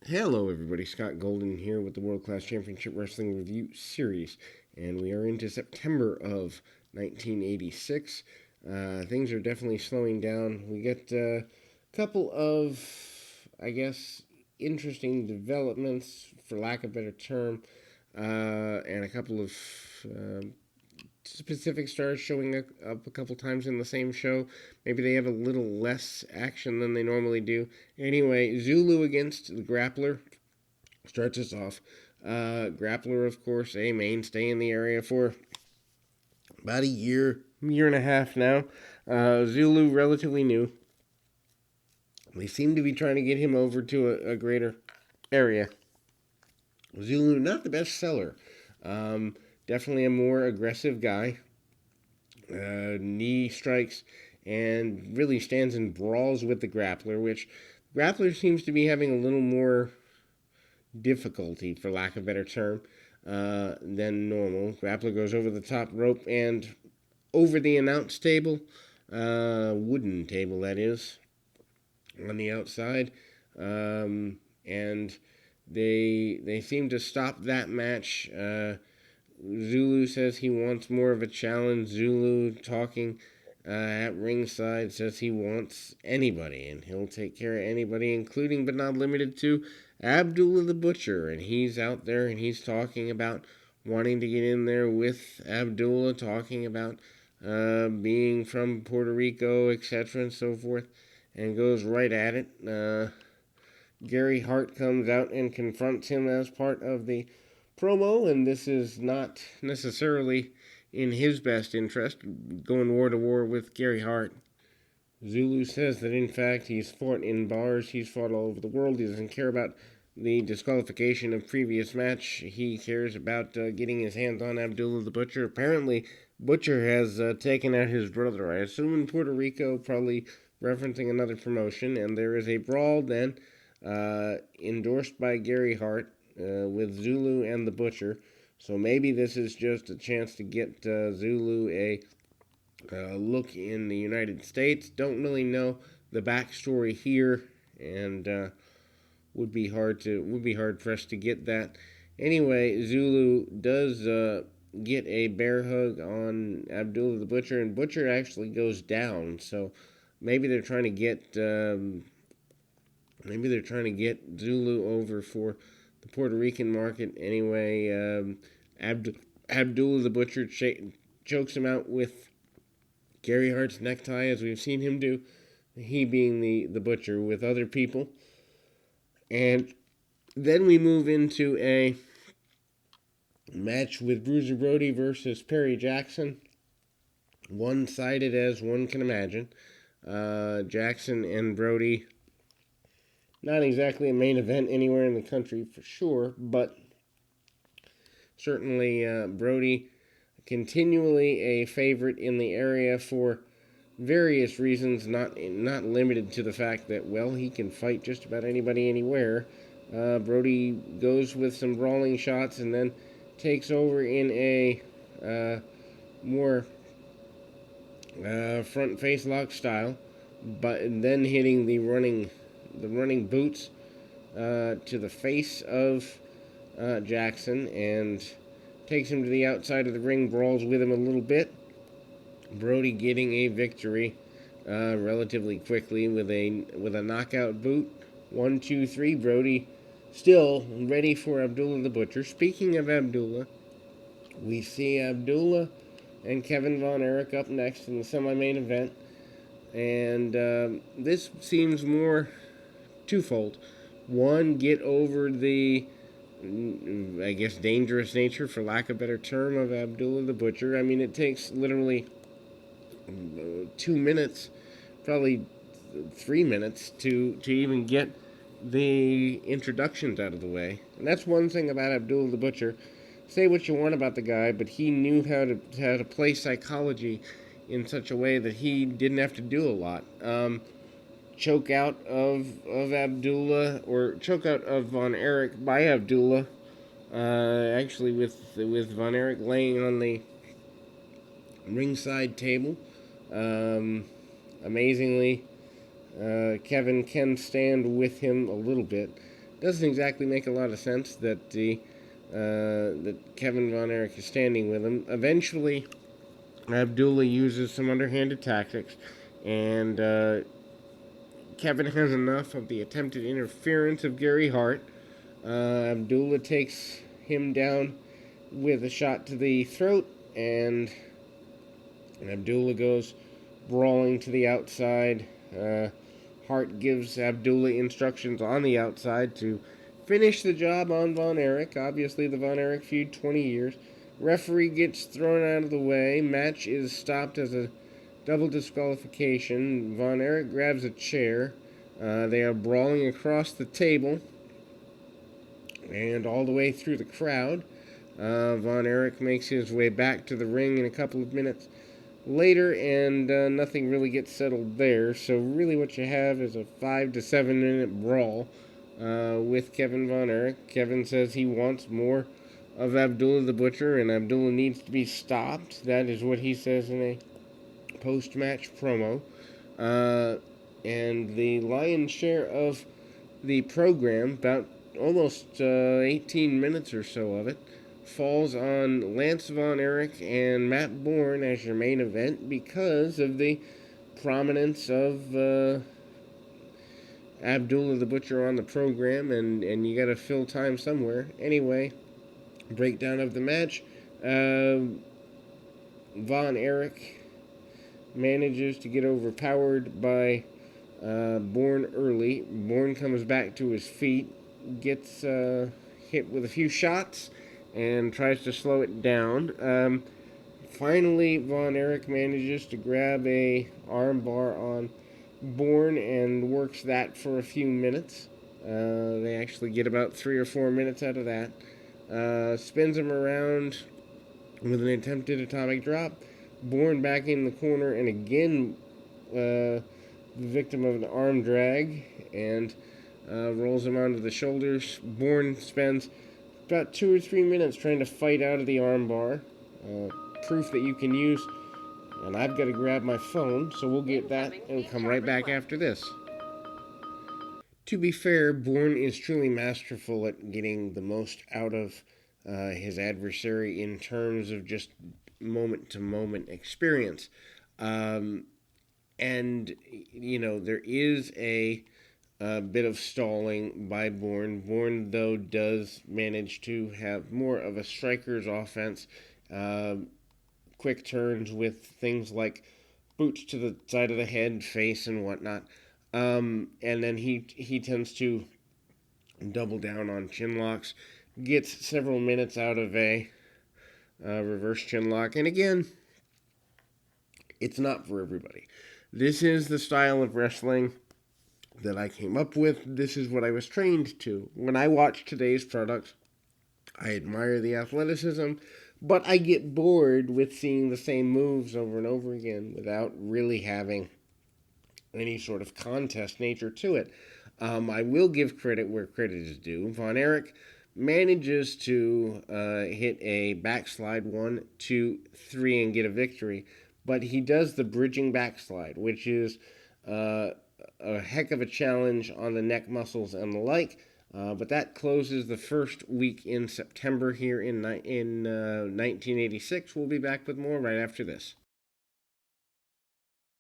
Hello, everybody. Scott Golden here with the World Class Championship Wrestling Review Series, and we are into September of 1986. Things are definitely slowing down. We get a couple of, I guess, interesting developments, for lack of a better term, and a couple of specific stars showing up a couple times in the same show. Maybe they have a little less action than they normally do. Anyway, Zulu against the Grappler starts us off. Grappler, of course, a mainstay in the area for about a year and a half now. Zulu, relatively new. They seem to be trying to get him over to a greater area. Zulu, not the best seller. Definitely a more aggressive guy. Knee strikes and really stands and brawls with the Grappler, which Grappler seems to be having a little more difficulty, for lack of a better term, than normal. Grappler goes over the top rope and over the announce table, wooden table that is, on the outside, and they seem to stop that match. Zulu says he wants more of a challenge. Zulu, talking at ringside, says he wants anybody, and he'll take care of anybody, including but not limited to Abdullah the Butcher. And he's out there and he's talking about wanting to get in there with Abdullah, talking about being from Puerto Rico, etc., and so forth, and goes right at it. Gary Hart comes out and confronts him as part of the promo, and this is not necessarily in his best interest, going war to war with Gary Hart. Zulu says that in fact he's fought in bars, he's fought all over the world, he doesn't care about the disqualification of previous match, he cares about getting his hands on Abdullah the Butcher. Apparently, Butcher has taken out his brother, I assume in Puerto Rico, probably referencing another promotion, and there is a brawl then, endorsed by Gary Hart, with Zulu and the Butcher. So maybe this is just a chance to get Zulu a look in the United States. Don't really know the backstory here, and would be hard pressed to get that. Anyway, Zulu does get a bear hug on Abdullah the Butcher, and Butcher actually goes down. So maybe they're trying to get Zulu over for the Puerto Rican market. Anyway, Abdullah the Butcher chokes him out with Gary Hart's necktie, as we've seen him do, he being the Butcher with other people. And then we move into a match with Bruiser Brody versus Perry Jackson. One-sided as one can imagine. Jackson and Brody, not exactly a main event anywhere in the country for sure, but certainly Brody continually a favorite in the area for various reasons, not limited to the fact that, well, he can fight just about anybody anywhere. Brody goes with some brawling shots and then takes over in a more front face lock style, but then hitting the running boots to the face of Jackson and takes him to the outside of the ring, brawls with him a little bit. Brody getting a victory relatively quickly with a knockout boot. 1, 2, 3. Brody still ready for Abdullah the Butcher. Speaking of Abdullah, we see Abdullah and Kevin Von Erich up next in the semi-main event. And this seems more twofold. One, get over the, I guess, dangerous nature, for lack of a better term, of Abdullah the Butcher. I mean, it takes literally 2 minutes, probably 3 minutes, to even get the introductions out of the way. And that's one thing about Abdullah the Butcher. Say what you want about the guy, but he knew how to play psychology in such a way that he didn't have to do a lot. Choke out of Abdullah, or choke out of Von Erich by Abdullah. Actually, with Von Erich laying on the ringside table. Amazingly, Kevin can stand with him a little bit. doesn't exactly make a lot of sense that that Kevin Von Erich is standing with him. Eventually, Abdullah uses some underhanded tactics, and Kevin has enough of the attempted interference of Gary Hart. Abdullah takes him down with a shot to the throat, and Abdullah goes brawling to the outside. Hart gives Abdullah instructions on the outside to finish the job on Von Erich. Obviously, the Von Erich feud, 20 years. Referee gets thrown out of the way. Match is stopped as a double disqualification. Von Erich grabs a chair. They are brawling across the table and all the way through the crowd. Von Erich makes his way back to the ring in a couple of minutes later, and nothing really gets settled there. So really what you have is a 5 to 7 minute brawl with Kevin Von Erich. Kevin says he wants more of Abdullah the Butcher, and Abdullah needs to be stopped. That is what he says in a post-match promo. And the lion's share of the program, about almost 18 minutes or so of it, falls on Lance Von Erich and Matt Bourne as your main event because of the prominence of Abdullah the Butcher on the program, and you got to fill time somewhere. Anyway, breakdown of the match. Von Erich manages to get overpowered by Bourne early. Bourne comes back to his feet, gets hit with a few shots, and tries to slow it down. Finally, Von Erich manages to grab a armbar on Bourne and works that for a few minutes. They actually get about 3 or 4 minutes out of that. Spins him around with an attempted atomic drop. Bourne back in the corner, and again the victim of an arm drag, and rolls him onto the shoulders. Bourne spends about 2 or 3 minutes trying to fight out of the armbar. Proof that you can use, and I've got to grab my phone, so we'll get that and come right back after this. To be fair, Bourne is truly masterful at getting the most out of his adversary in terms of just moment-to-moment experience. And, there is a bit of stalling by Bourne. Bourne, though, does manage to have more of a striker's offense. Quick turns with things like boots to the side of the head, face, and whatnot. And then he tends to double down on chin locks, gets several minutes out of a reverse chin lock. And again, it's not for everybody. This is the style of wrestling that I came up with. This is what I was trained to. When I watch today's products, I admire the athleticism, but I get bored with seeing the same moves over and over again without really having any sort of contest nature to it. I will give credit where credit is due. Von Erich manages to hit a backslide 1, 2, 3 and get a victory, but he does the bridging backslide, which is a heck of a challenge on the neck muscles and the like. But that closes the first week in September here in 1986. We'll be back with more right after this.